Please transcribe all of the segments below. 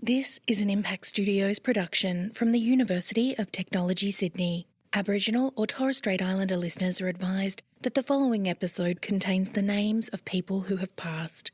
This is an Impact Studios production from the University of Technology, Sydney. Aboriginal or Torres Strait Islander listeners are advised that the following episode contains the names of people who have passed.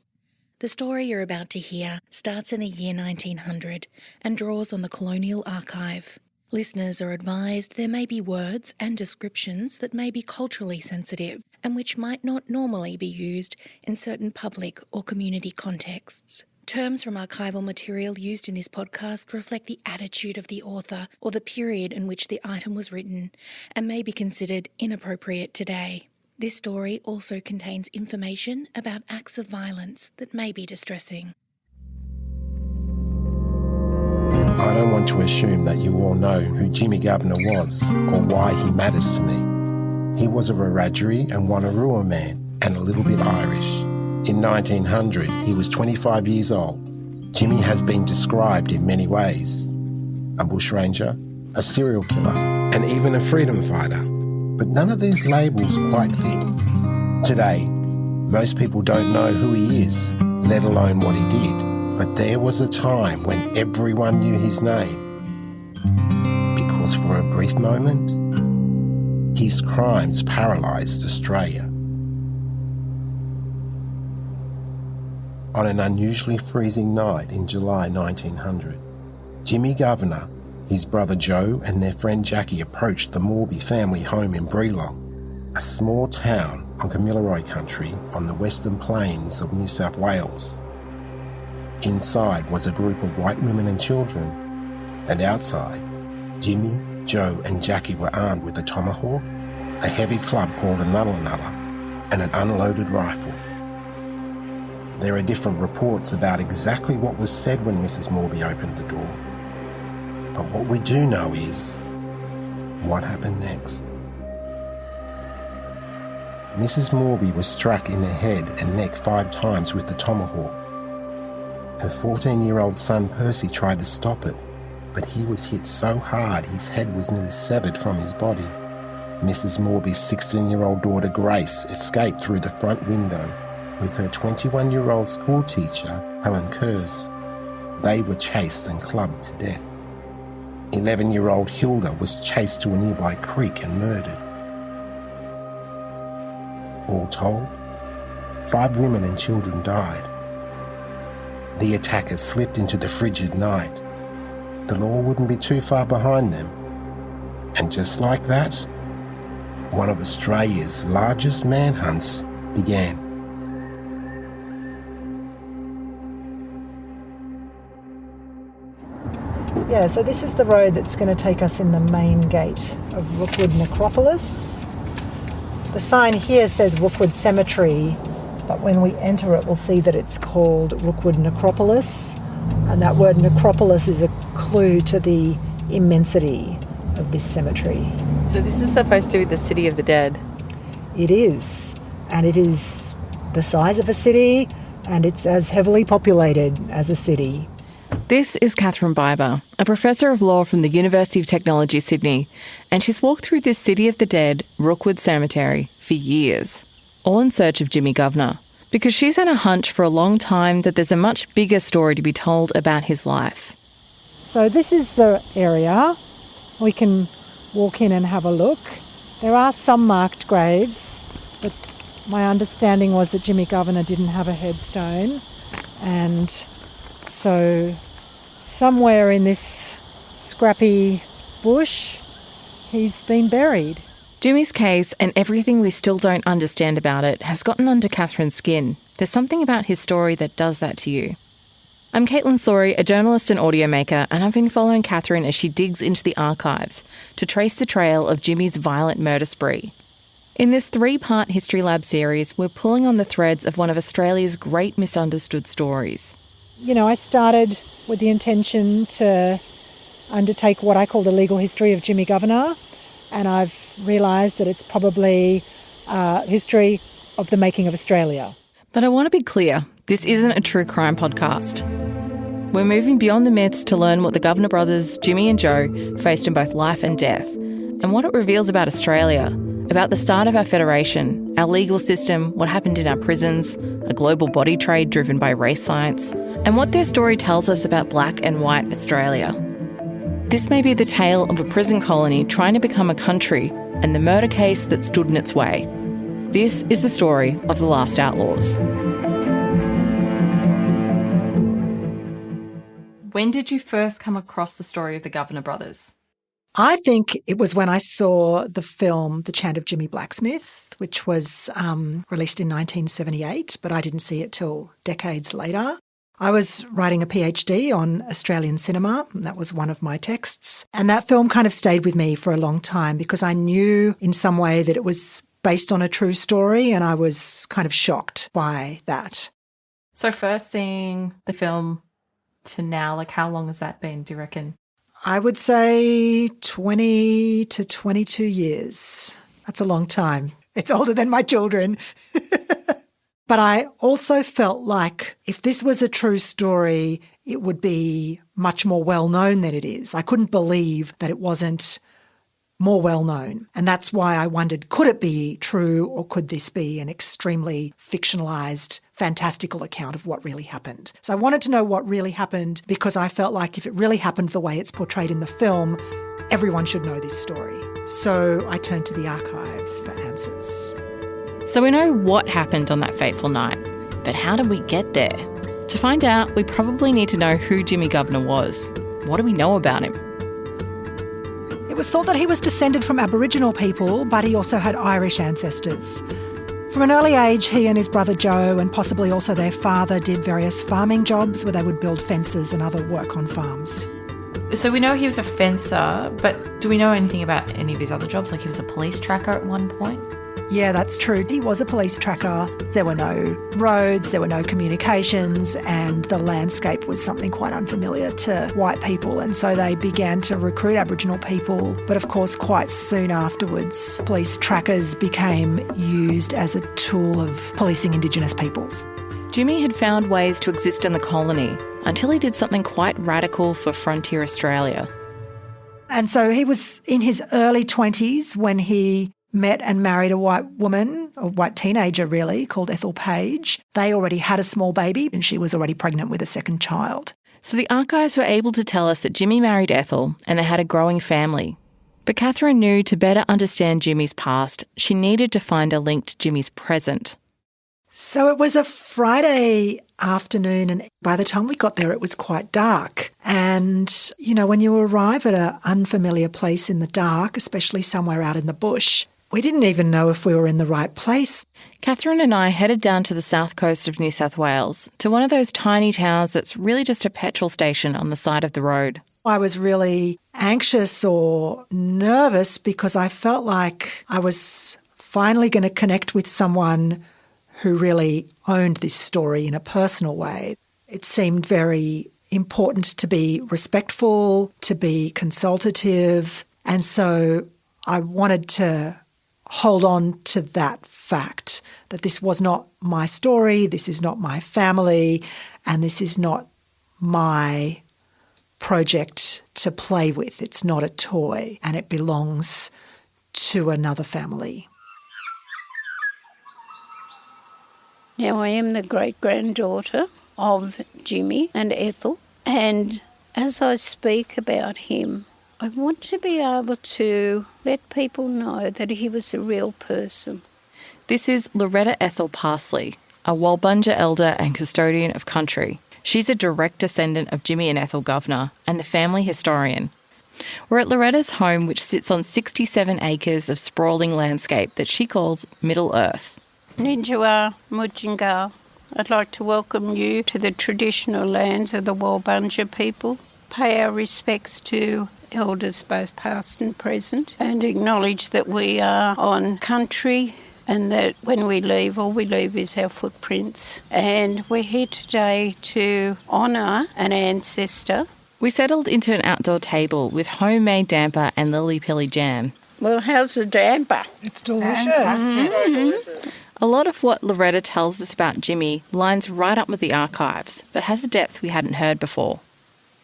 The story you're about to hear starts in the year 1900 and draws on the colonial archive. Listeners are advised there may be words and descriptions that may be culturally sensitive and which might not normally be used in certain public or community contexts. Terms from archival material used in this podcast reflect the attitude of the author or the period in which the item was written and may be considered inappropriate today. This story also contains information about acts of violence that may be distressing. I don't want to assume that you all know who Jimmy Governor was or why he matters to me. He was a Wiradjuri and Wonnarua man and a little bit Irish. In 1900, he was 25 years old. Jimmy has been described in many ways. A bushranger, a serial killer, and even a freedom fighter. But none of these labels quite fit. Today, most people don't know who he is, let alone what he did. But there was a time when everyone knew his name. Because for a brief moment, his crimes paralysed Australia. On an unusually freezing night in July 1900, Jimmy Governor, his brother Joe and their friend Jackie approached the Morby family home in Breelong, a small town on Kamilaroi country on the western plains of New South Wales. Inside was a group of white women and children, and outside, Jimmy, Joe and Jackie were armed with a tomahawk, a heavy club called a nulla, and an unloaded rifle. There are different reports about exactly what was said when Mrs. Morby opened the door. But what we do know is what happened next. Mrs. Morby was struck in the head and neck 5 times with the tomahawk. Her 14-year-old son Percy tried to stop it, but he was hit so hard his head was nearly severed from his body. Mrs. Morby's 16-year-old daughter Grace escaped through the front window with her 21-year-old school teacher, Helen Kurz. They were chased and clubbed to death. 11-year-old Hilda was chased to a nearby creek and murdered. All told, 5 women and children died. The attackers slipped into the frigid night. The law wouldn't be too far behind them. And just like that, one of Australia's largest manhunts began. Yeah, so this is the road that's going to take us in the main gate of Rookwood Necropolis. The sign here says Rookwood Cemetery, but when we enter it, we'll see that it's called Rookwood Necropolis, and that word necropolis is a clue to the immensity of this cemetery. So this is supposed to be the city of the dead? It is, and it is the size of a city, and it's as heavily populated as a city. This is Catherine Biber, a professor of law from the University of Technology, Sydney, and she's walked through this city of the dead, Rookwood Cemetery, for years, all in search of Jimmy Governor, because she's had a hunch for a long time that there's a much bigger story to be told about his life. So this is the area. We can walk in and have a look. There are some marked graves, but my understanding was that Jimmy Governor didn't have a headstone, and so somewhere in this scrappy bush, he's been buried. Jimmy's case and everything we still don't understand about it has gotten under Catherine's skin. There's something about his story that does that to you. I'm Caitlin Sori, a journalist and audio maker, and I've been following Catherine as she digs into the archives to trace the trail of Jimmy's violent murder spree. In this 3-part History Lab series, we're pulling on the threads of one of Australia's great misunderstood stories. You know, I started with the intention to undertake what I call the legal history of Jimmy Governor, and I've realised that it's probably history of the making of Australia. But I want to be clear, this isn't a true crime podcast. We're moving beyond the myths to learn what the Governor brothers, Jimmy and Joe, faced in both life and death, and what it reveals about Australia, about the start of our federation, our legal system, what happened in our prisons, a global body trade driven by race science, and what their story tells us about black and white Australia. This may be the tale of a prison colony trying to become a country and the murder case that stood in its way. This is the story of the Last Outlaws. When did you first come across the story of the Governor brothers? I think it was when I saw the film The Chant of Jimmy Blacksmith, which was released in 1978, but I didn't see it till decades later. I was writing a PhD on Australian cinema, and that was one of my texts. And that film kind of stayed with me for a long time because I knew in some way that it was based on a true story, and I was kind of shocked by that. So first seeing the film to now, like how long has that been, do you reckon? I would say 20 to 22 years. That's a long time. It's older than my children. But I also felt like if this was a true story, it would be much more well-known than it is. I couldn't believe that it wasn't more well-known. And that's why I wondered, could it be true or could this be an extremely fictionalised, fantastical account of what really happened? So I wanted to know what really happened because I felt like if it really happened the way it's portrayed in the film, everyone should know this story. So I turned to the archives for answers. So we know what happened on that fateful night, but how did we get there? To find out, we probably need to know who Jimmy Governor was. What do we know about him? It was thought that he was descended from Aboriginal people, but he also had Irish ancestors. From an early age, he and his brother Joe, and possibly also their father, did various farming jobs where they would build fences and other work on farms. So we know he was a fencer, but do we know anything about any of his other jobs? Like he was a police tracker at one point? Yeah, that's true. He was a police tracker. There were no roads, there were no communications, and the landscape was something quite unfamiliar to white people. And so they began to recruit Aboriginal people. But of course, quite soon afterwards, police trackers became used as a tool of policing Indigenous peoples. Jimmy had found ways to exist in the colony until he did something quite radical for frontier Australia. And so he was in his early 20s when he met and married a white woman, a white teenager really, called Ethel Page. They already had a small baby and she was already pregnant with a second child. So the archives were able to tell us that Jimmy married Ethel and they had a growing family. But Catherine knew to better understand Jimmy's past, she needed to find a link to Jimmy's present. So it was a Friday afternoon and by the time we got there it was quite dark. And, you know, when you arrive at an unfamiliar place in the dark, especially somewhere out in the bush, we didn't even know if we were in the right place. Catherine and I headed down to the south coast of New South Wales, to one of those tiny towns that's really just a petrol station on the side of the road. I was really anxious or nervous because I felt like I was finally going to connect with someone who really owned this story in a personal way. It seemed very important to be respectful, to be consultative, and so I wanted to hold on to that fact that this was not my story, this is not my family, and this is not my project to play with. It's not a toy and it belongs to another family. Now, I am the great-granddaughter of Jimmy and Ethel, and as I speak about him, I want to be able to let people know that he was a real person. This is Loretta Ethel Parsley, a Walbunja elder and custodian of country. She's a direct descendant of Jimmy and Ethel Governor and the family historian. We're at Loretta's home, which sits on 67 acres of sprawling landscape that she calls Middle Earth. Ninjawa Mujingal, I'd like to welcome you to the traditional lands of the Walbunja people. Pay our respects to elders both past and present and acknowledge that we are on country and that when we leave, all we leave is our footprints. And we're here today to honour an ancestor. We settled into an outdoor table with homemade damper and lily-pilly jam. Well, how's the damper? It's delicious. Mm-hmm. A lot of what Loretta tells us about Jimmy lines right up with the archives, but has a depth we hadn't heard before.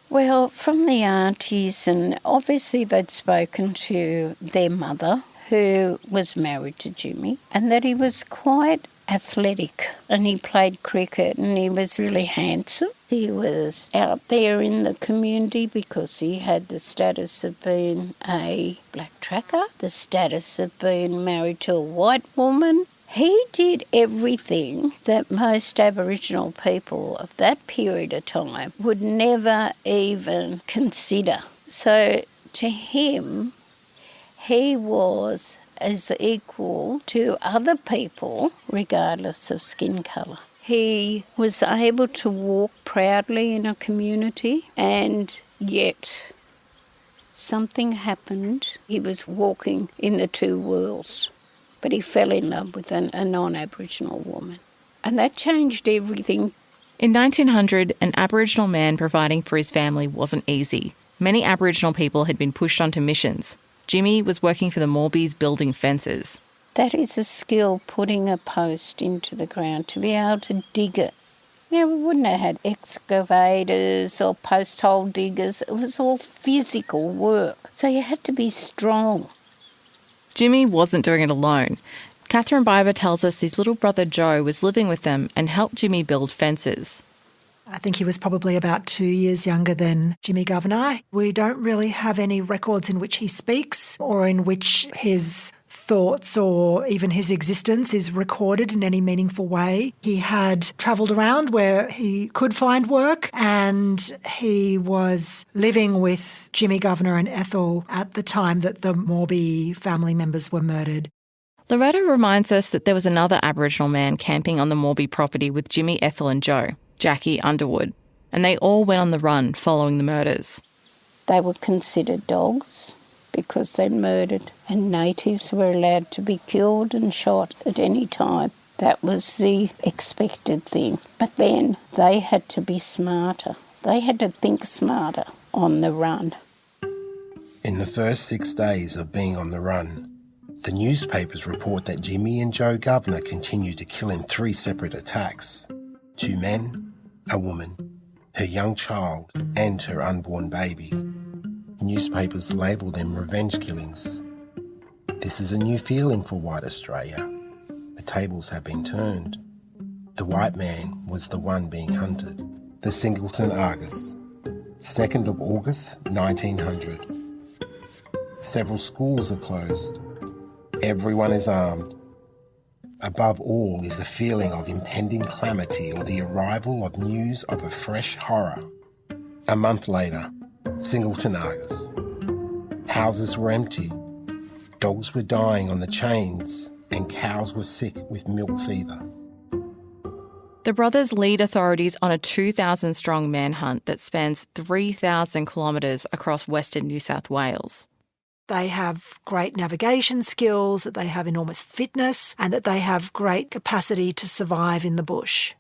Well, from the aunties, and obviously they'd spoken to their mother, who was married to Jimmy, and that he was quite athletic and he played cricket and he was really handsome. He was out there in the community because he had the status of being a black tracker, the status of being married to a white woman. He did everything that most Aboriginal people of that period of time would never even consider. So to him, he was as equal to other people, regardless of skin colour. He was able to walk proudly in a community, and yet something happened. He was walking in the two worlds, but he fell in love with a non-Aboriginal woman. And that changed everything. In 1900, an Aboriginal man providing for his family wasn't easy. Many Aboriginal people had been pushed onto missions. Jimmy was working for the Morbies building fences. That is a skill, putting a post into the ground, to be able to dig it. We wouldn't have had excavators or post hole diggers. It was all physical work. So you had to be strong. Jimmy wasn't doing it alone. Catherine Biver tells us his little brother Joe was living with them and helped Jimmy build fences. I think he was probably about 2 years younger than Jimmy Governor. We don't really have any records in which he speaks or in which his thoughts or even his existence is recorded in any meaningful way. He had travelled around where he could find work, and he was living with Jimmy Governor and Ethel at the time that the Morby family members were murdered. Loretta reminds us that there was another Aboriginal man camping on the Morby property with Jimmy, Ethel and Joe, Jackie Underwood, and they all went on the run following the murders. They were considered dogs because they'd murdered, and natives were allowed to be killed and shot at any time. That was the expected thing. But then they had to be smarter. They had to think smarter on the run. In the first 6 days of being on the run, the newspapers report that Jimmy and Joe Governor continued to kill in 3 separate attacks. 2 men, a woman, her young child and her unborn baby. Newspapers label them revenge killings. This is a new feeling for white Australia. The tables have been turned. The white man was the one being hunted. The Singleton Argus, 2nd of August 1900. Several schools are closed. Everyone is armed. Above all is a feeling of impending calamity or the arrival of news of a fresh horror. A month later, Singleton Argus. Houses were empty. Dogs were dying on the chains and cows were sick with milk fever. The brothers lead authorities on a 2,000-strong manhunt that spans 3,000 kilometres across western New South Wales. They have great navigation skills, that they have enormous fitness, and that they have great capacity to survive in the bush.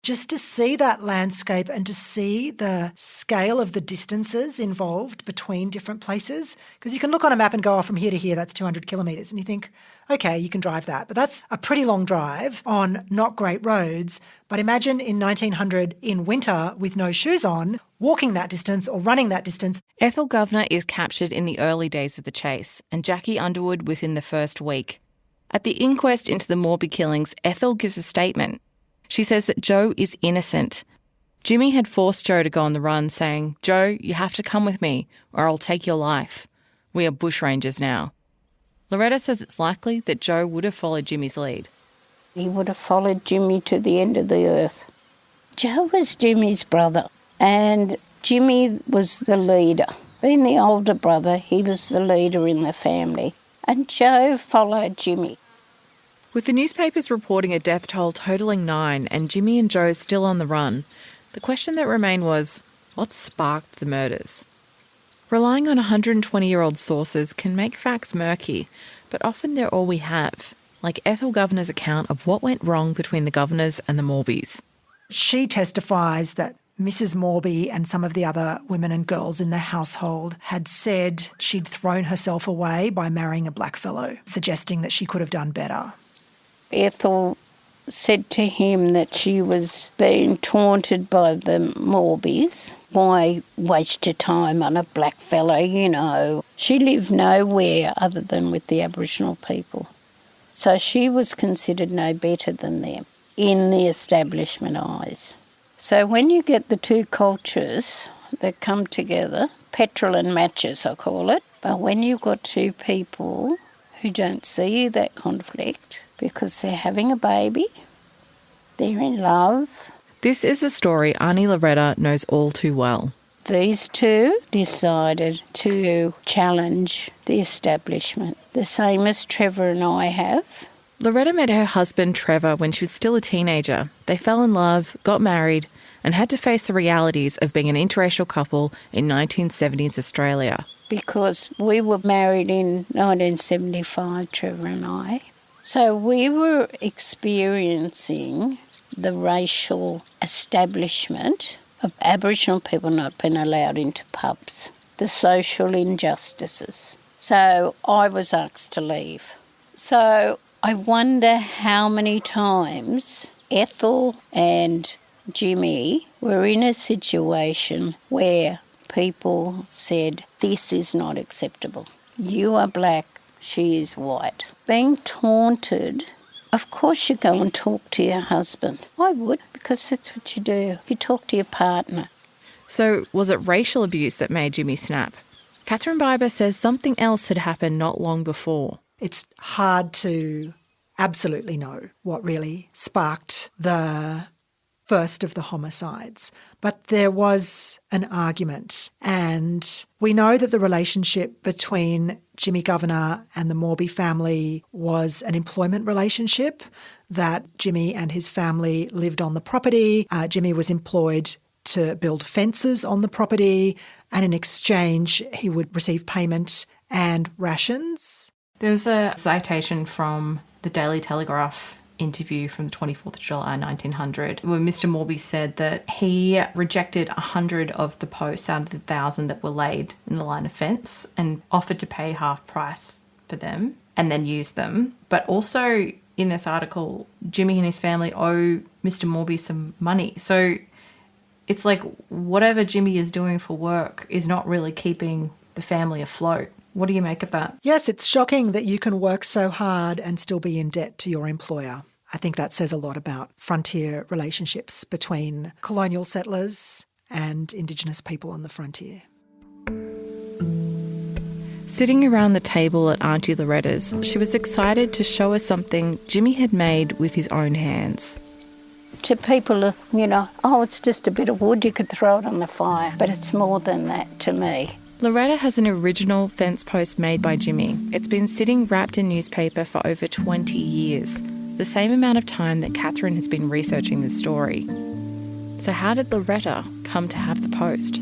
Just to see that landscape and to see the scale of the distances involved between different places, because you can look on a map and go, oh, from here to here, that's 200 kilometres, and you think, okay, you can drive that. But that's a pretty long drive on not great roads. But imagine in 1900 in winter with no shoes on, walking that distance or running that distance. Ethel Governor is captured in the early days of the chase, and Jackie Underwood within the first week. At the inquest into the Morby killings, Ethel gives a statement. She says that Joe is innocent. Jimmy had forced Joe to go on the run, saying, "Joe, you have to come with me or I'll take your life. We are bushrangers now." Loretta says it's likely that Joe would have followed Jimmy's lead. He would have followed Jimmy to the end of the earth. Joe was Jimmy's brother, and Jimmy was the leader. Being the older brother, he was the leader in the family, and Joe followed Jimmy. With the newspapers reporting a death toll totalling 9 and Jimmy and Joe still on the run, the question that remained was, what sparked the murders? Relying on 120-year-old sources can make facts murky, but often they're all we have, like Ethel Governor's account of what went wrong between the Governors and the Morbys. She testifies that Mrs. Morby and some of the other women and girls in the household had said she'd thrown herself away by marrying a blackfellow, suggesting that she could have done better. Ethel said to him that she was being taunted by the Morbys. Why waste your time on a blackfellow, you know? She lived nowhere other than with the Aboriginal people. So she was considered no better than them in the establishment eyes. So when you get the two cultures that come together, petrol and matches I call it, but when you've got two people who don't see that conflict because they're having a baby, they're in love. This is a story Auntie Loretta knows all too well. These two decided to challenge the establishment, the same as Trevor and I have. Loretta met her husband Trevor when she was still a teenager. They fell in love, got married, and had to face the realities of being an interracial couple in 1970s Australia. Because we were married in 1975, Trevor and I. So we were experiencing the racial establishment of Aboriginal people not being allowed into pubs, the social injustices. So I was asked to leave. So I wonder how many times Ethel and Jimmy were in a situation where people said, this is not acceptable. You are black, she is white. Being taunted, of course you go and talk to your husband. I would, because that's what you do. You talk to your partner. So was it racial abuse that made Jimmy snap? Catherine Biber says something else had happened not long before. It's hard to absolutely know what really sparked the first of the homicides, but there was an argument, and we know that the relationship between Jimmy Governor and the Morby family was an employment relationship, that Jimmy and his family lived on the property. Jimmy was employed to build fences on the property, and in exchange he would receive payment and rations. There was a citation from the Daily Telegraph interview from the 24th of July 1900 where Mr. Morby said that he rejected 100 of the posts out of the 1,000 that were laid in the line of fence and offered to pay half price for them and then use them. But also in this article, Jimmy and his family owe Mr. Morby some money. So it's like whatever Jimmy is doing for work is not really keeping the family afloat. What do you make of that? Yes, it's shocking that you can work so hard and still be in debt to your employer. I think that says a lot about frontier relationships between colonial settlers and Indigenous people on the frontier. Sitting around the table at Auntie Loretta's, she was excited to show us something Jimmy had made with his own hands. To people, it's just a bit of wood, you could throw it on the fire, but it's more than that to me. Loretta has an original fence post made by Jimmy. It's been sitting wrapped in newspaper for over 20 years, the same amount of time that Catherine has been researching this story. So how did Loretta come to have the post?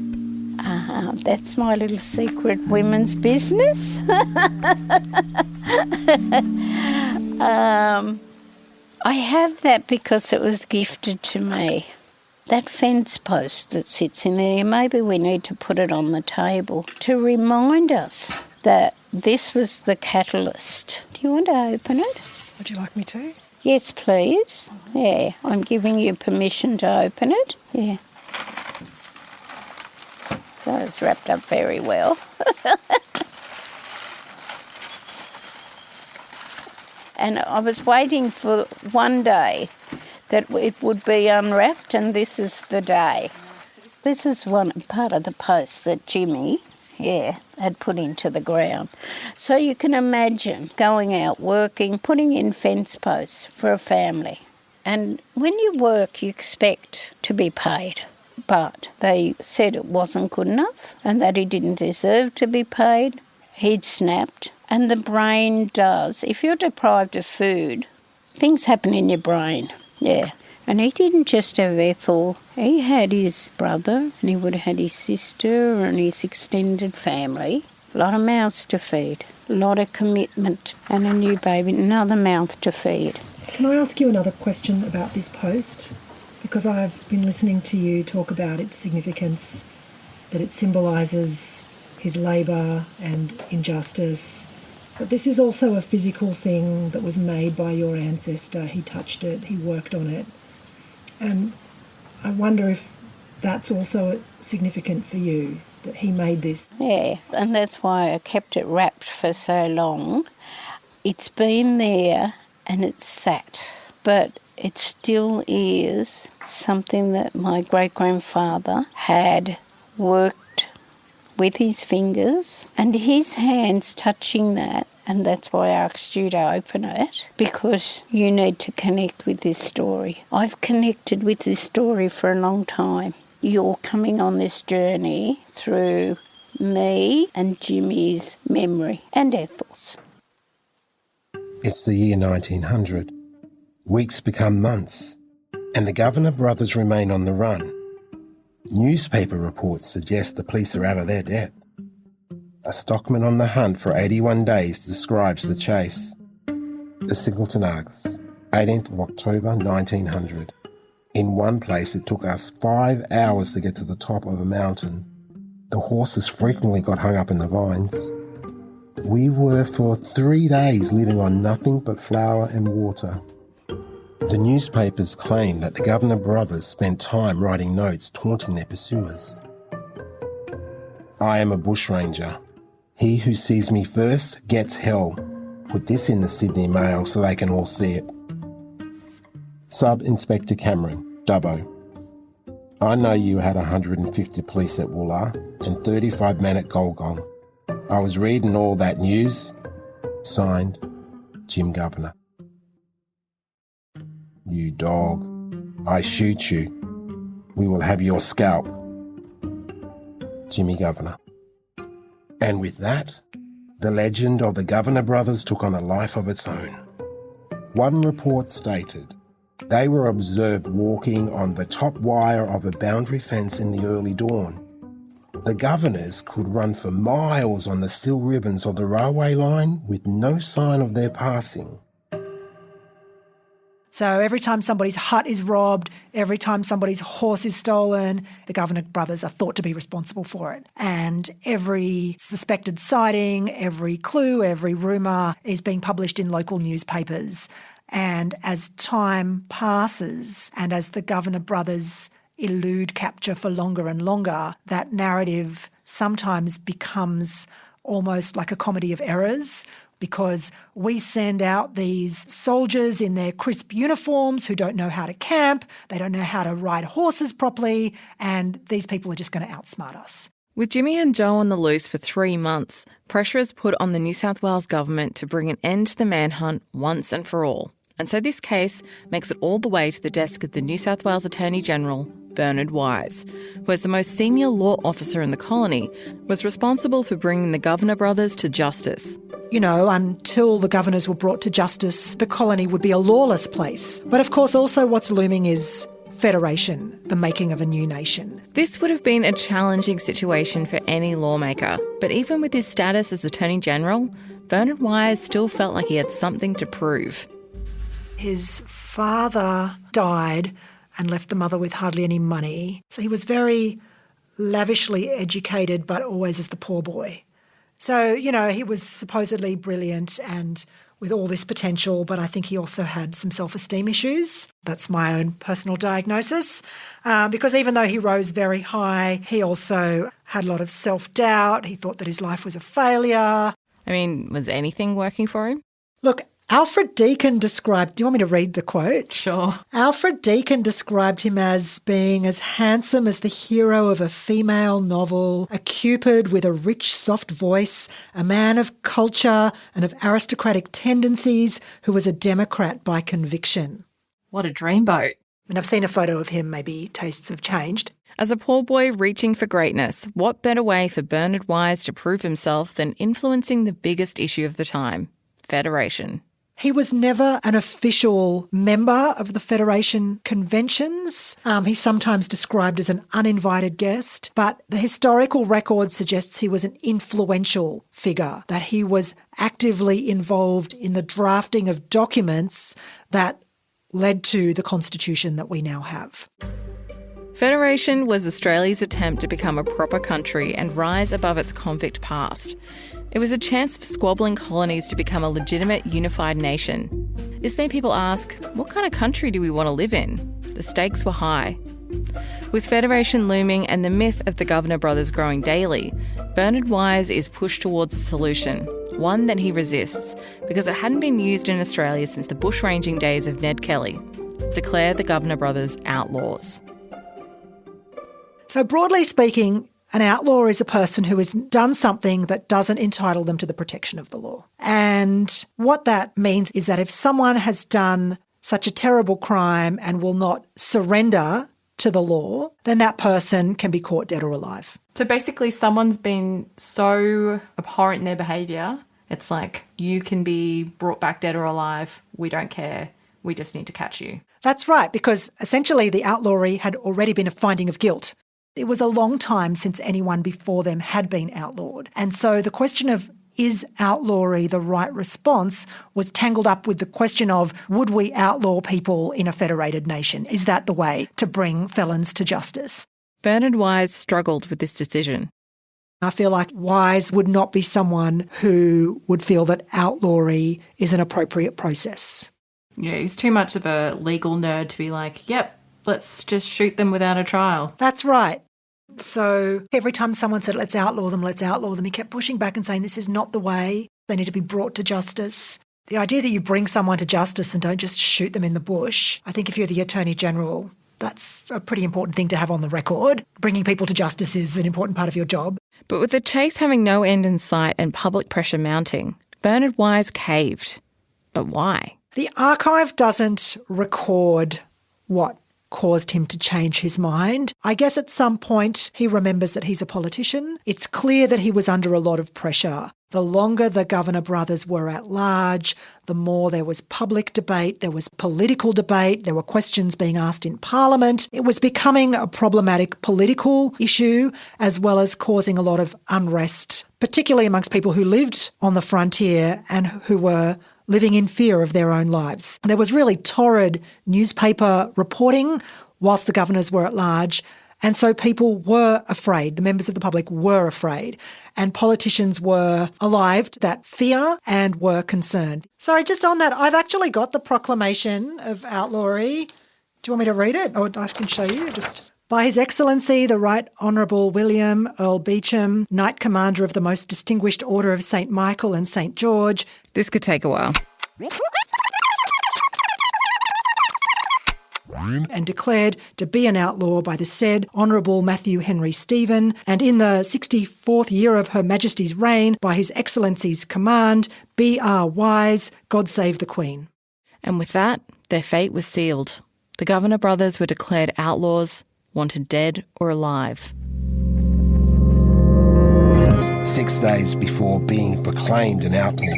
That's my little secret women's business. I have that because it was gifted to me. That fence post that sits in there, maybe we need to put it on the table to remind us that this was the catalyst. Do you want to open it? Would you like me to? Yes, please. Yeah, I'm giving you permission to open it. Yeah. So it's wrapped up very well. And I was waiting for one day that it would be unwrapped, and this is the day. This is one part of the post that Jimmy, had put into the ground. So you can imagine going out working, putting in fence posts for a family. And when you work, you expect to be paid. But they said it wasn't good enough and that he didn't deserve to be paid. He'd snapped. And the brain does. If you're deprived of food, things happen in your brain. Yeah. And he didn't just have Ethel. He had his brother, and he would have had his sister and his extended family. A lot of mouths to feed, a lot of commitment, and a new baby, another mouth to feed. Can I ask you another question about this post? Because I've been listening to you talk about its significance, that it symbolises his labour and injustice. But this is also a physical thing that was made by your ancestor. He touched it, he worked on it. And I wonder if that's also significant for you, that he made this. Yes, and that's why I kept it wrapped for so long. It's been there and it's sat, but it still is something that my great-grandfather had worked with his fingers and his hands touching that, and that's why I asked you to open it, because you need to connect with this story. I've connected with this story for a long time. You're coming on this journey through me and Jimmy's memory and Ethel's. It's the year 1900. Weeks become months, and the Governor brothers remain on the run. Newspaper reports suggest the police are out of their depth. A stockman on the hunt for 81 days describes the chase. The Singleton-Argus, 18th of October 1900. In one place it took us 5 hours to get to the top of a mountain. The horses frequently got hung up in the vines. We were for 3 days living on nothing but flour and water. The newspapers claim that the Governor brothers spent time writing notes taunting their pursuers. I am a bushranger. He who sees me first gets hell. Put this in the Sydney Mail so they can all see it. Sub-Inspector Cameron, Dubbo. I know you had 150 police at Woollahra and 35 men at Golgong. I was reading all that news. Signed, Jim Governor. You dog. I shoot you. We will have your scalp. Jimmy Governor. And with that, the legend of the Governor brothers took on a life of its own. One report stated they were observed walking on the top wire of a boundary fence in the early dawn. The Governors could run for miles on the steel ribbons of the railway line with no sign of their passing. So every time somebody's hut is robbed, every time somebody's horse is stolen, the Governor brothers are thought to be responsible for it. And every suspected sighting, every clue, every rumour is being published in local newspapers. And as time passes and as the Governor brothers elude capture for longer and longer, that narrative sometimes becomes almost like a comedy of errors, because we send out these soldiers in their crisp uniforms who don't know how to camp, they don't know how to ride horses properly, and these people are just going to outsmart us. With Jimmy and Joe on the loose for 3 months, pressure is put on the New South Wales government to bring an end to the manhunt once and for all. And so this case makes it all the way to the desk of the New South Wales Attorney General, Bernard Wise, who as the most senior law officer in the colony was responsible for bringing the Governor brothers to justice. You know, until the Governors were brought to justice, the colony would be a lawless place. But of course also what's looming is federation, the making of a new nation. This would have been a challenging situation for any lawmaker, but even with his status as Attorney General, Bernard Wise still felt like he had something to prove. His father died and left the mother with hardly any money. So he was very lavishly educated, but always as the poor boy. So, you know, he was supposedly brilliant and with all this potential, but I think he also had some self-esteem issues. That's my own personal diagnosis. Because even though he rose very high, he also had a lot of self-doubt. He thought that his life was a failure. I mean, was anything working for him? Look, Alfred Deakin described, do you want me to read the quote? Sure. Alfred Deakin described him as being as handsome as the hero of a female novel, a Cupid with a rich, soft voice, a man of culture and of aristocratic tendencies who was a Democrat by conviction. What a dreamboat. And I've seen a photo of him, maybe tastes have changed. As a poor boy reaching for greatness, what better way for Bernard Wise to prove himself than influencing the biggest issue of the time, Federation? He was never an official member of the Federation conventions. He's sometimes described as an uninvited guest, but the historical record suggests he was an influential figure, that he was actively involved in the drafting of documents that led to the constitution that we now have. Federation was Australia's attempt to become a proper country and rise above its convict past. It was a chance for squabbling colonies to become a legitimate, unified nation. This made people ask, what kind of country do we want to live in? The stakes were high. With Federation looming and the myth of the Governor brothers growing daily, Bernard Wise is pushed towards a solution, one that he resists because it hadn't been used in Australia since the bushranging days of Ned Kelly. Declare the Governor Brothers outlaws. So broadly speaking, an outlaw is a person who has done something that doesn't entitle them to the protection of the law. And what that means is that if someone has done such a terrible crime and will not surrender to the law, then that person can be caught dead or alive. So basically someone's been so abhorrent in their behaviour, it's like you can be brought back dead or alive, we don't care, we just need to catch you. That's right, because essentially the outlawry had already been a finding of guilt. It was a long time since anyone before them had been outlawed. And so the question of is outlawry the right response was tangled up with the question of would we outlaw people in a federated nation? Is that the way to bring felons to justice? Bernard Wise struggled with this decision. I feel like Wise would not be someone who would feel that outlawry is an appropriate process. Yeah, he's too much of a legal nerd to be like, yep, let's just shoot them without a trial. That's right. So every time someone said, let's outlaw them, he kept pushing back and saying this is not the way. They need to be brought to justice. The idea that you bring someone to justice and don't just shoot them in the bush, I think if you're the Attorney General, that's a pretty important thing to have on the record. Bringing people to justice is an important part of your job. But with the chase having no end in sight and public pressure mounting, Bernard Wise caved. But why? The archive doesn't record what caused him to change his mind. I guess at some point he remembers that he's a politician. It's clear that he was under a lot of pressure. The longer the Governor Brothers were at large, the more there was public debate, there was political debate, there were questions being asked in Parliament. It was becoming a problematic political issue as well as causing a lot of unrest, particularly amongst people who lived on the frontier and who were living in fear of their own lives. There was really torrid newspaper reporting whilst the governors were at large, and so people were afraid. The members of the public were afraid, and politicians were alive to that fear and were concerned. Sorry, just on that, I've actually got the proclamation of outlawry. Do you want me to read it? Or I can show you. Just by His Excellency, the Right Honourable William Earl Beauchamp, Knight Commander of the Most Distinguished Order of St. Michael and St. George. This could take a while. And declared to be an outlaw by the said Honourable Matthew Henry Stephen, and in the 64th year of Her Majesty's reign, by His Excellency's command, B.R. Wise, God save the Queen. And with that, their fate was sealed. The Governor Brothers were declared outlaws, wanted dead or alive. 6 days before being proclaimed an outlaw,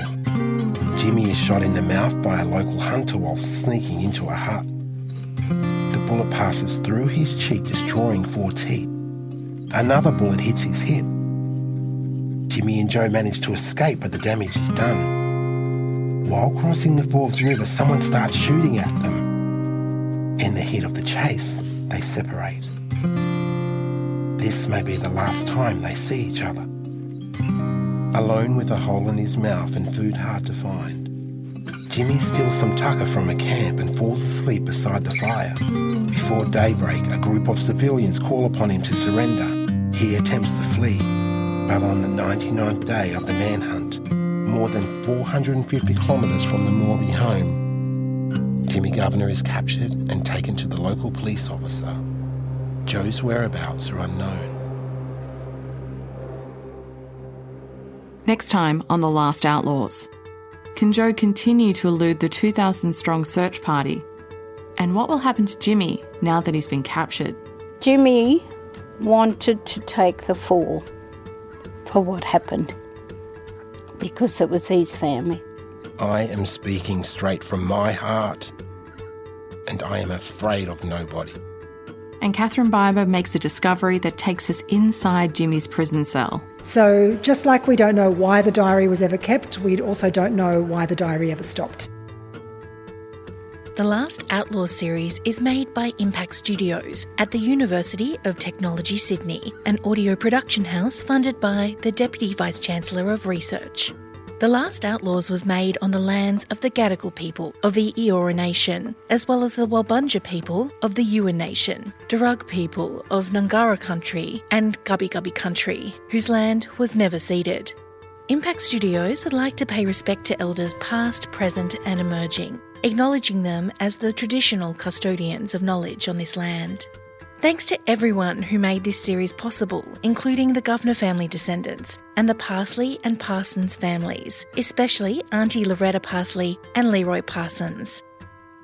Jimmy is shot in the mouth by a local hunter while sneaking into a hut. The bullet passes through his cheek, destroying 4 teeth. Another bullet hits his hip. Jimmy and Joe manage to escape, but the damage is done. While crossing the Forbes River, someone starts shooting at them. In the heat of the chase, they separate. This may be the last time they see each other. Alone with a hole in his mouth and food hard to find, Jimmy steals some tucker from a camp and falls asleep beside the fire. Before daybreak, a group of civilians call upon him to surrender. He attempts to flee, but on the 99th day of the manhunt, more than 450 kilometres from the Morby home, Jimmy Governor is captured and taken to the local police officer. Joe's whereabouts are unknown. Next time on The Last Outlaws. Can Joe continue to elude the 2,000-strong search party? And what will happen to Jimmy now that he's been captured? Jimmy wanted to take the fall for what happened because it was his family. I am speaking straight from my heart, and I am afraid of nobody. And Catherine Biber makes a discovery that takes us inside Jimmy's prison cell. So just like we don't know why the diary was ever kept, we also don't know why the diary ever stopped. The Last Outlaws series is made by Impact Studios at the University of Technology Sydney, an audio production house funded by the Deputy Vice-Chancellor of Research. The Last Outlaws was made on the lands of the Gadigal people of the Eora Nation, as well as the Walbunja people of the Yuin Nation, Darug people of Ngungurra Country and Gubbi Gubbi Country, whose land was never ceded. Impact Studios would like to pay respect to elders past, present and emerging, acknowledging them as the traditional custodians of knowledge on this land. Thanks to everyone who made this series possible, including the Governor family descendants and the Parsley and Parsons families, especially Auntie Loretta Parsley and Leroy Parsons.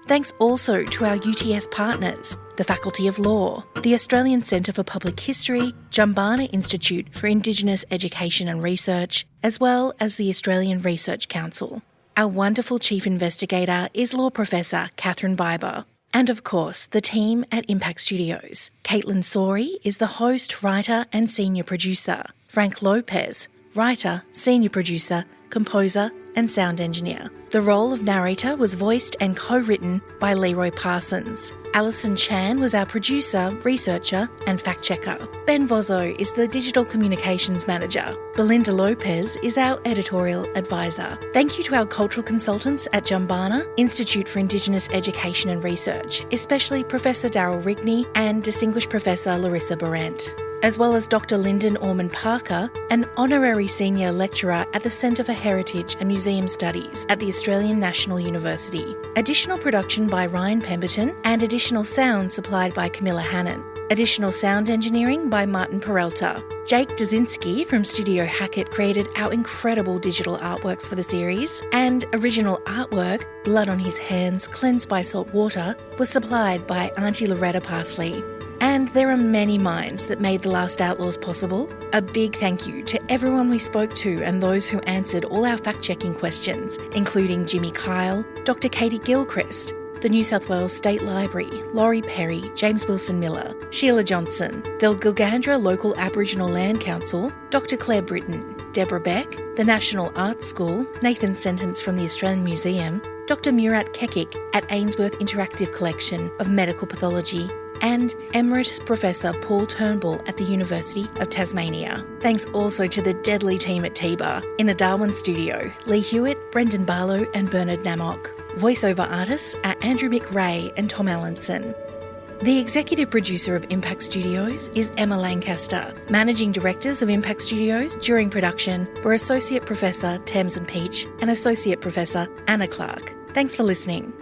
Thanks also to our UTS partners, the Faculty of Law, the Australian Centre for Public History, Jumbana Institute for Indigenous Education and Research, as well as the Australian Research Council. Our wonderful Chief Investigator is Law Professor Catherine Biber. And of course, the team at Impact Studios. Caitlin Sori is the host, writer and senior producer. Frank Lopez, writer, senior producer, composer and sound engineer. The role of narrator was voiced and co-written by Leroy Parsons. Alison Chan was our producer, researcher and fact-checker. Ben Vozo is the digital communications manager. Belinda Lopez is our editorial advisor. Thank you to our cultural consultants at Jumbana, Institute for Indigenous Education and Research, especially Professor Darryl Rigney and Distinguished Professor Larissa Barrett, as well as Dr. Lyndon Orman Parker, an honorary senior lecturer at the Centre for Heritage and Museum Studies at the Australian National University. Additional production by Ryan Pemberton and additional sound supplied by Camilla Hannon. Additional sound engineering by Martin Peralta. Jake Dzinski from Studio Hackett created our incredible digital artworks for the series, and original artwork, Blood on His Hands, Cleansed by Salt Water, was supplied by Auntie Loretta Parsley. And there are many minds that made The Last Outlaws possible. A big thank you to everyone we spoke to and those who answered all our fact-checking questions, including Jimmy Kyle, Dr. Katie Gilchrist, the New South Wales State Library, Laurie Perry, James Wilson Miller, Sheila Johnson, the Gilgandra Local Aboriginal Land Council, Dr. Claire Britton, Deborah Beck, the National Arts School, Nathan Sentence from the Australian Museum, Dr. Murat Kekik at Ainsworth Interactive Collection of Medical Pathology, and Emeritus Professor Paul Turnbull at the University of Tasmania. Thanks also to the deadly team at T-Bar. In the Darwin studio, Lee Hewitt, Brendan Barlow and Bernard Namok. Voiceover artists are Andrew McRae and Tom Allenson. The executive producer of Impact Studios is Emma Lancaster. Managing directors of Impact Studios during production were Associate Professor Tamsin Peach and Associate Professor Anna Clark. Thanks for listening.